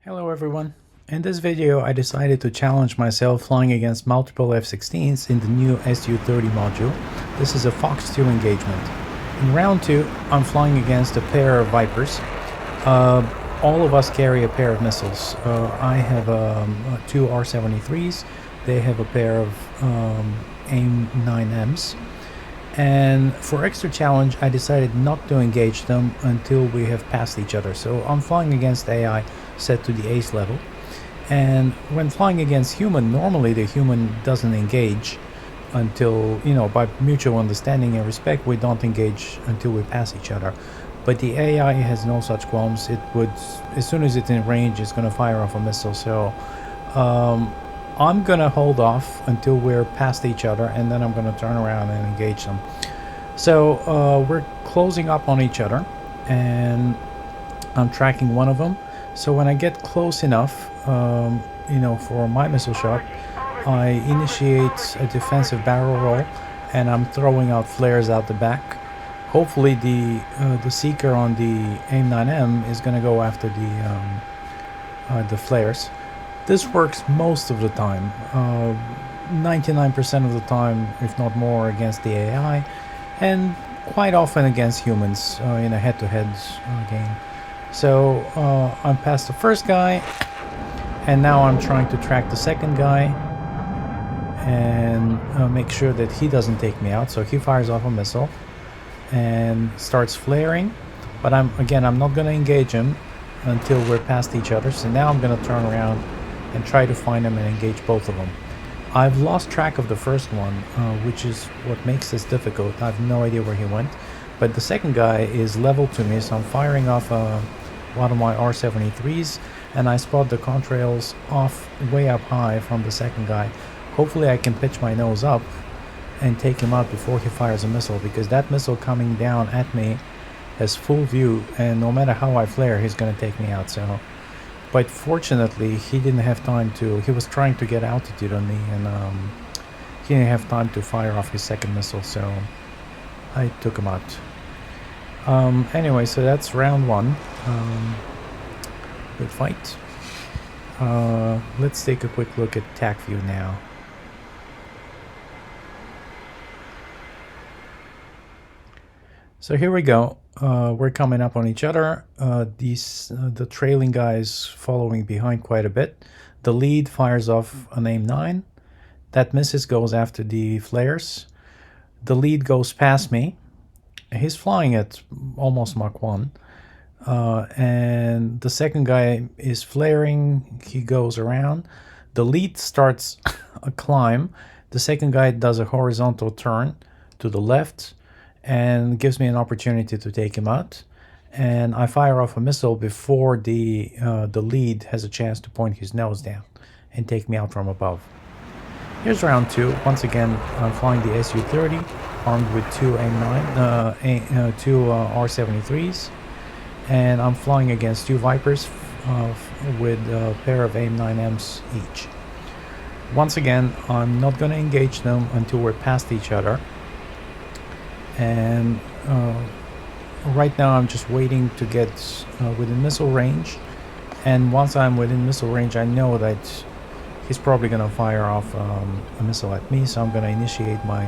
Hello everyone. In this video I decided to challenge myself flying against multiple F-16s in the new Su30 module. This is a Fox 2 engagement. In round 2 I'm flying against a pair of Vipers. All of us carry a pair of missiles. I have two R-73s, they have a pair of AIM-9Ms. And for extra challenge I decided not to engage them until we have passed each other. So I'm flying against AI set to the ace level, and when flying against human, normally the human doesn't engage until, by mutual understanding and respect, we don't engage until we pass each other. But the AI has no such qualms. It would, as soon as it's in range, it's going to fire off a missile. So I'm going to hold off until we're past each other, and then I'm going to turn around and engage them. So we're closing up on each other, and I'm tracking one of them. So when I get close enough, for my missile shot, I initiate a defensive barrel roll, and I'm throwing out flares out the back. Hopefully the seeker on the AIM-9M is going to go after the flares. This works most of the time, 99% of the time, if not more, against the AI, and quite often against humans in a head-to-head game. So I'm past the first guy, and now I'm trying to track the second guy and make sure that he doesn't take me out. So he fires off a missile and starts flaring, but I'm not going to engage him until we're past each other. So now I'm going to turn around and try to find him and engage both of them. I've lost track of the first one, which is what makes this difficult. I have no idea where he went, but the second guy is level to me, so I'm firing off one of my R-73s, and I spot the contrails off way up high from the second guy. Hopefully I can pitch my nose up and take him out before he fires a missile, because that missile coming down at me has full view, and no matter how I flare, he's going to take me out. So, but fortunately he didn't have time to, he was trying to get altitude on me, and he didn't have time to fire off his second missile, so I took him out. Anyway, so that's round one. Good fight. Let's take a quick look at TAC view now. So here we go. We're coming up on each other. The trailing guys following behind quite a bit. The lead fires off an AIM-9. That misses, goes after the flares. The lead goes past me. He's flying at almost Mach 1. And the second guy is flaring. He goes around. The lead starts a climb. The second guy does a horizontal turn to the left and gives me an opportunity to take him out. And I fire off a missile before the lead has a chance to point his nose down and take me out from above. Here's round two. Once again, I'm flying the Su30, armed with two AIM-9, two R-73s, and I'm flying against two Vipers with a pair of AIM-9Ms each. Once again, I'm not going to engage them until we're past each other, and right now I'm just waiting to get within missile range, and once I'm within missile range, I know that he's probably going to fire off a missile at me, so I'm going to initiate my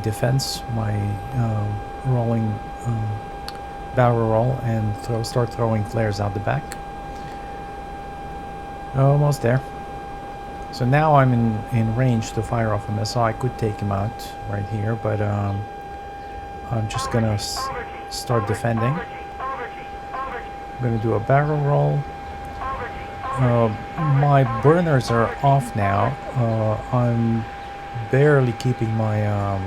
defense, my rolling barrel roll, and start throwing flares out the back. Almost there. So now I'm in range to fire off a missile. I could take him out right here, but I'm just going to start defending. I'm going to do a barrel roll. My burners are off now. I'm barely keeping my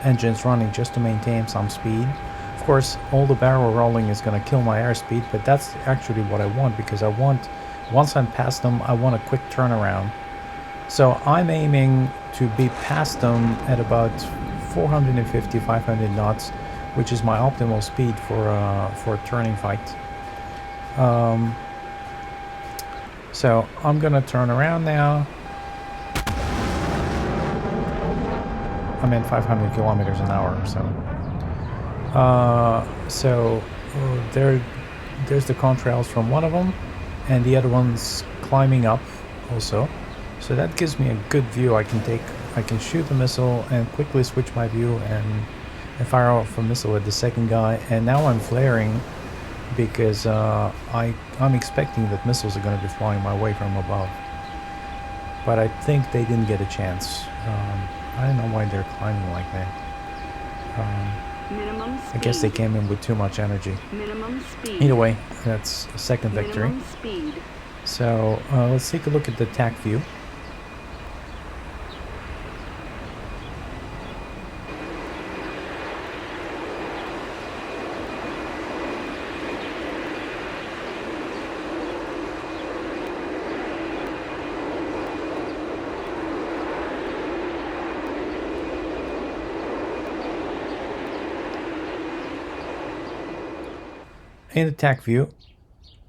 engines running just to maintain some speed. Of course, all the barrel rolling is going to kill my airspeed, but that's actually what I want, because I want, once I'm past them, I want a quick turnaround. So I'm aiming to be past them at about 450-500 knots, which is my optimal speed for a turning fight. So I'm gonna turn around now. I meant 500 kilometers an hour or so. There's the contrails from one of them, and the other one's climbing up also. So that gives me a good view. I can shoot the missile and quickly switch my view and fire off a missile at the second guy. And now I'm flaring because I'm expecting that missiles are going to be flying my way from above. But I think they didn't get a chance. I don't know why they're climbing like that. I guess they came in with too much energy. Either way, that's a second victory. So let's take a look at the attack view. In attack view,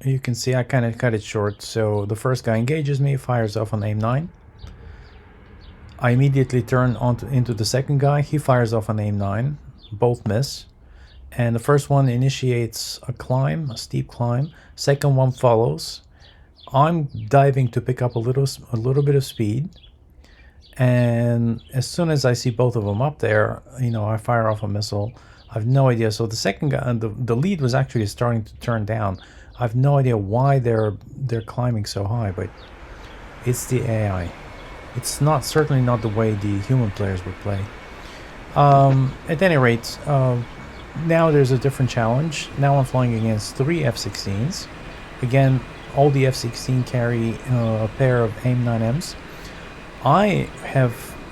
you can see I kind of cut it short. So the first guy engages me, fires off on aim 9. I immediately turn into the second guy. He fires off on aim 9. Both miss. And the first one initiates a climb, a steep climb. Second one follows. I'm diving to pick up a little bit of speed. And as soon as I see both of them up there, you know, I fire off a missile. I have no idea. So the second guy, the lead was actually starting to turn down. I have no idea why they're climbing so high, but it's the AI. It's certainly not the way the human players would play. At any rate, now there's a different challenge. Now I'm flying against 3 F-16s. Again, all the F-16 carry a pair of AIM-9Ms. I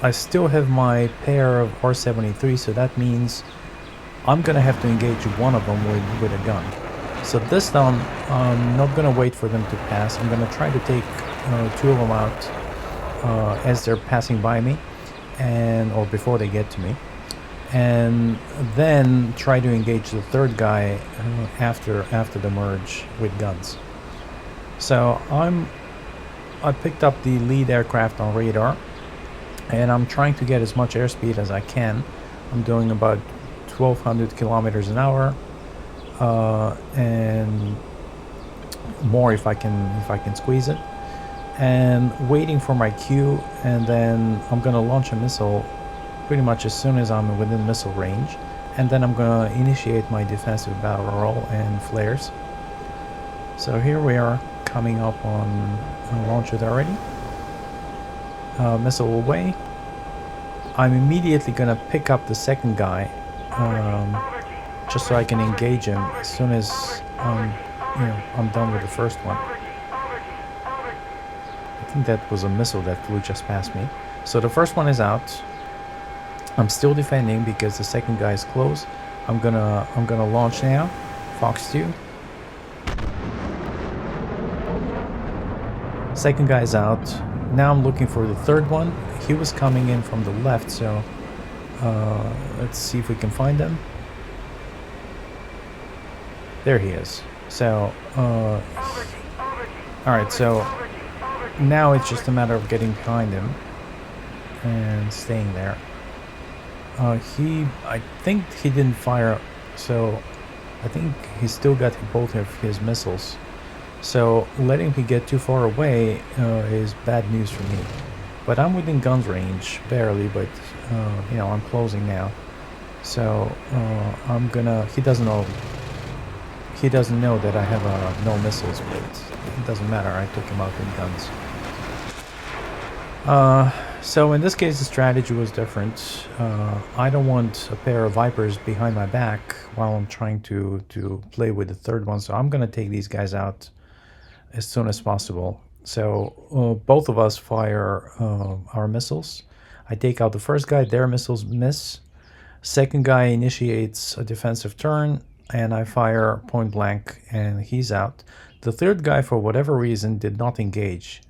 still have my pair of R-73, so that means I'm gonna have to engage one of them with a gun. So this time, I'm not gonna wait for them to pass. I'm gonna try to take 2 of them out as they're passing by me, or before they get to me, and then try to engage the third guy after the merge with guns. So I picked up the lead aircraft on radar, and I'm trying to get as much airspeed as I can. I'm doing about 1,200 kilometers an hour, and more if I can squeeze it, and waiting for my cue, and then I'm gonna launch a missile pretty much as soon as I'm within missile range, and then I'm gonna initiate my defensive battle roll and flares. So here we are, coming up on launch it already. Missile away. I'm immediately gonna pick up the second guy, just so I can engage him as soon as I'm done with the first one. I think that was a missile that flew just past me. So the first one is out. I'm still defending because the second guy is close. I'm gonna launch now. Fox 2. Second guy's out. Now I'm looking for the third one. He was coming in from the left, so let's see if we can find him. There he is. So alright, so now it's just a matter of getting behind him and staying there. I think he didn't fire, so I think he still got both of his missiles. So letting me get too far away is bad news for me. But I'm within guns range, barely, but I'm closing now. So he doesn't know that I have no missiles, but it doesn't matter, I took him out with guns. So in this case the strategy was different. I don't want a pair of Vipers behind my back while I'm trying to play with the third one, so I'm gonna take these guys out as soon as possible. So both of us fire our missiles. I take out the first guy, their missiles miss. Second guy initiates a defensive turn, and I fire point blank, and he's out. The third guy, for whatever reason, did not engage.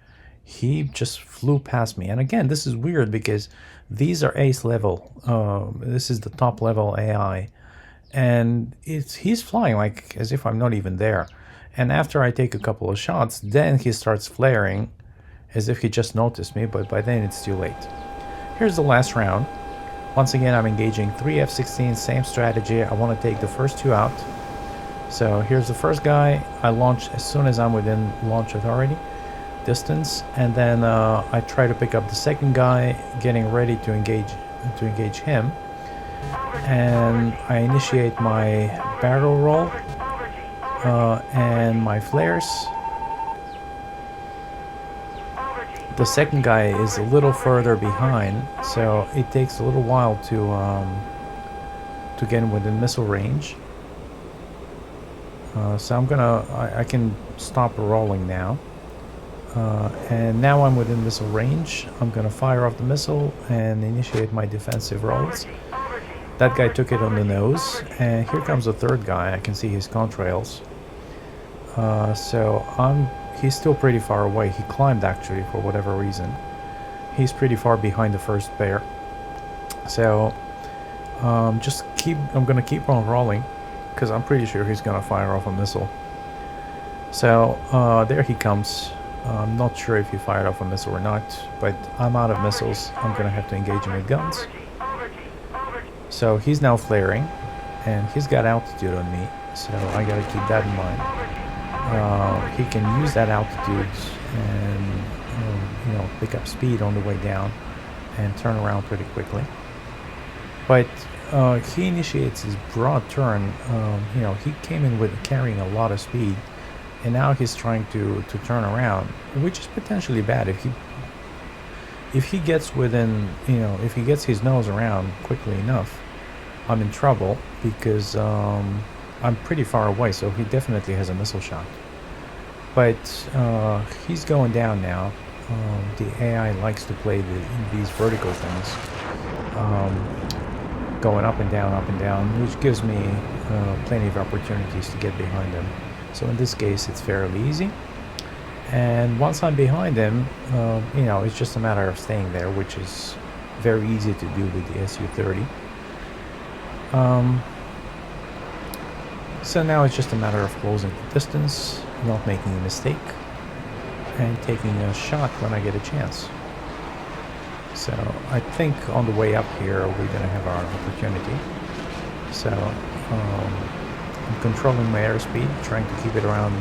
He just flew past me. And again, this is weird because these are ace level. This is the top level AI. And he's flying like as if I'm not even there. And after I take a couple of shots, then he starts flaring as if he just noticed me, but by then it's too late. Here's the last round. Once again, I'm engaging 3 F-16s, same strategy. I want to take the first 2 out. So here's the first guy. I launch as soon as I'm within launch authority distance, and then I try to pick up the second guy, getting ready to engage him, and I initiate my barrel roll and my flares. The second guy is a little further behind, so it takes a little while to get within missile range. So I can stop rolling now. And now I'm within missile range. I'm gonna fire off the missile and initiate my defensive rolls. That guy took it on the nose, and here comes the third guy. I can see his contrails. So he's still pretty far away. He climbed actually for whatever reason. He's pretty far behind the first pair. So I'm gonna keep on rolling because I'm pretty sure he's gonna fire off a missile. So there he comes. I'm not sure if he fired off a missile or not, but I'm out of missiles. I'm gonna have to engage him with guns. So he's now flaring, and he's got altitude on me, so I gotta keep that in mind. He can use that altitude and pick up speed on the way down and turn around pretty quickly. But he initiates his broad turn. He came in with carrying a lot of speed, and now he's trying to turn around, which is potentially bad. If he gets within, if he gets his nose around quickly enough, I'm in trouble because I'm pretty far away, so he definitely has a missile shot. But he's going down now. The AI likes to play these vertical things, going up and down, which gives me plenty of opportunities to get behind him. So in this case, it's fairly easy. And once I'm behind him, it's just a matter of staying there, which is very easy to do with the Su30. So now it's just a matter of closing the distance, not making a mistake, and taking a shot when I get a chance. So I think on the way up here, we're going to have our opportunity. So I'm controlling my airspeed, trying to keep it around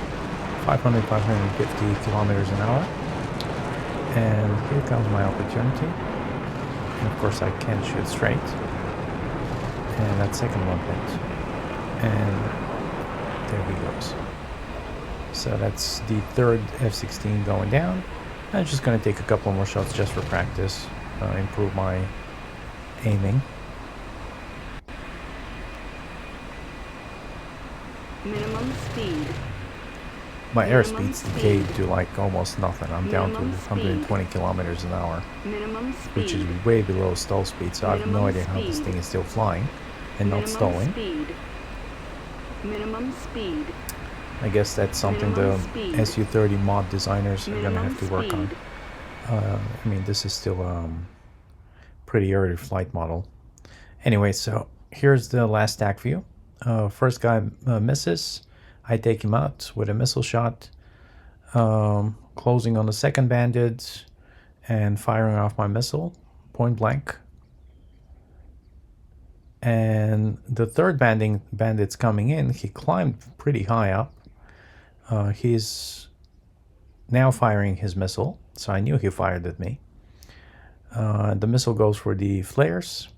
500, 550 kilometers an hour. And here comes my opportunity. And of course I can't shoot straight. And that second one hit. And there he goes. So that's the third F-16 going down. I'm just going to take a couple more shots just for practice, improve my aiming. Minimum speed. My airspeed's decayed to like almost nothing. I'm down to 120 kilometers an hour, which is way below stall speed, so I have no idea how this thing is still flying and not stalling. Minimum speed. I guess that's something the Su30 mod designers are gonna have to work on. I mean, this is still pretty early flight model. Anyway, so here's the last stack view. First guy misses. I take him out with a missile shot, closing on the second bandit and firing off my missile, point blank. And the third bandit's coming in. He climbed pretty high up. He's now firing his missile, so I knew he fired at me. The missile goes for the flares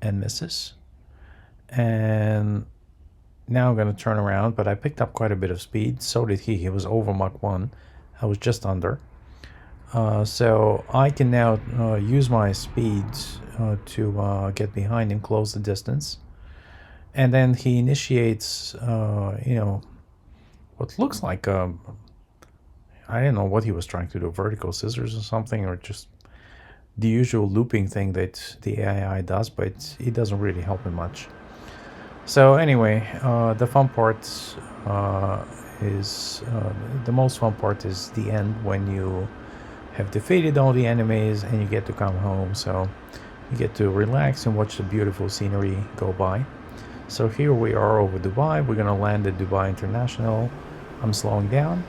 and misses. And now I'm going to turn around, but I picked up quite a bit of speed. So did he. He was over Mach 1. I was just under. So I can now use my speed to get behind him, close the distance. And then he initiates, what looks like, I don't know what he was trying to do, vertical scissors or something, or just the usual looping thing that the AI does, but it doesn't really help him much. So anyway, the fun part is, the most fun part is the end, when you have defeated all the enemies and you get to come home. So you get to relax and watch the beautiful scenery go by. So here we are over Dubai. We're gonna land at Dubai International. I'm slowing down.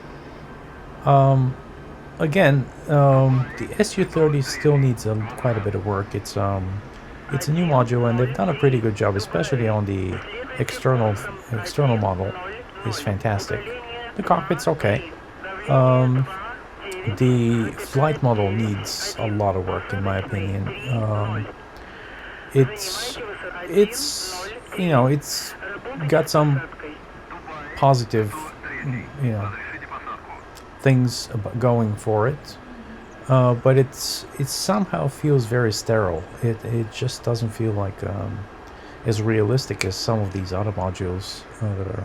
Again, the Su30 still needs quite a bit of work. It's a new module, and they've done a pretty good job, especially on the external model. is fantastic. The cockpit's okay. The flight model needs a lot of work, in my opinion. It's it's got some positive you know things going for it, but it somehow feels very sterile. It just doesn't feel like as realistic as some of these other modules that are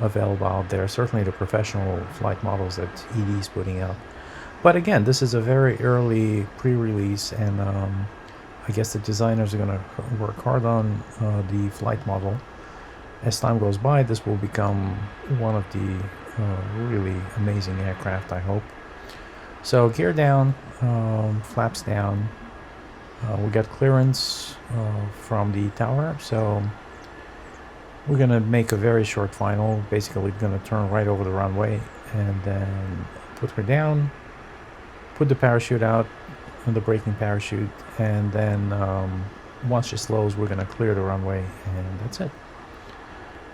available out there. Certainly the professional flight models that ED's putting out. But again, this is a very early pre-release, and I guess the designers are going to work hard on the flight model. As time goes by, this will become one of the really amazing aircraft, I hope. So gear down, flaps down. We got clearance from the tower, so we're going to make a very short final. Basically, we're going to turn right over the runway and then put her down, put the parachute out, the braking parachute, and then once she slows, we're going to clear the runway, and that's it.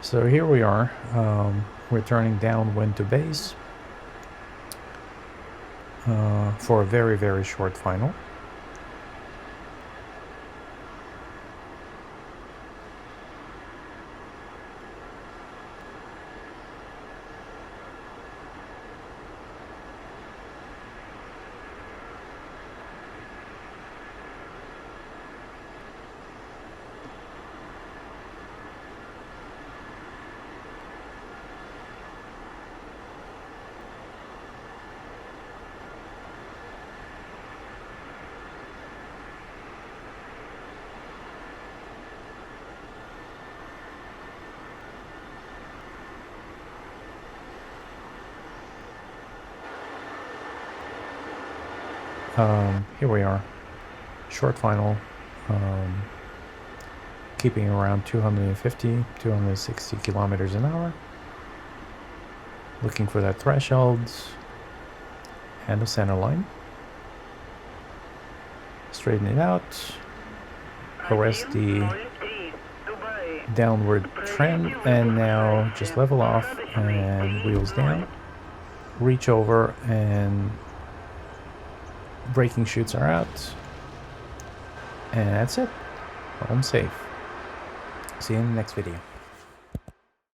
So here we are, we're turning downwind to base for a very, very short final. Here we are, short final, keeping around 250, 260 kilometers an hour, looking for that threshold and the center line, straighten it out, arrest the downward trend, and now just level off and wheels down, reach over, and braking chutes are out, and that's it. Home safe. See you in the next video.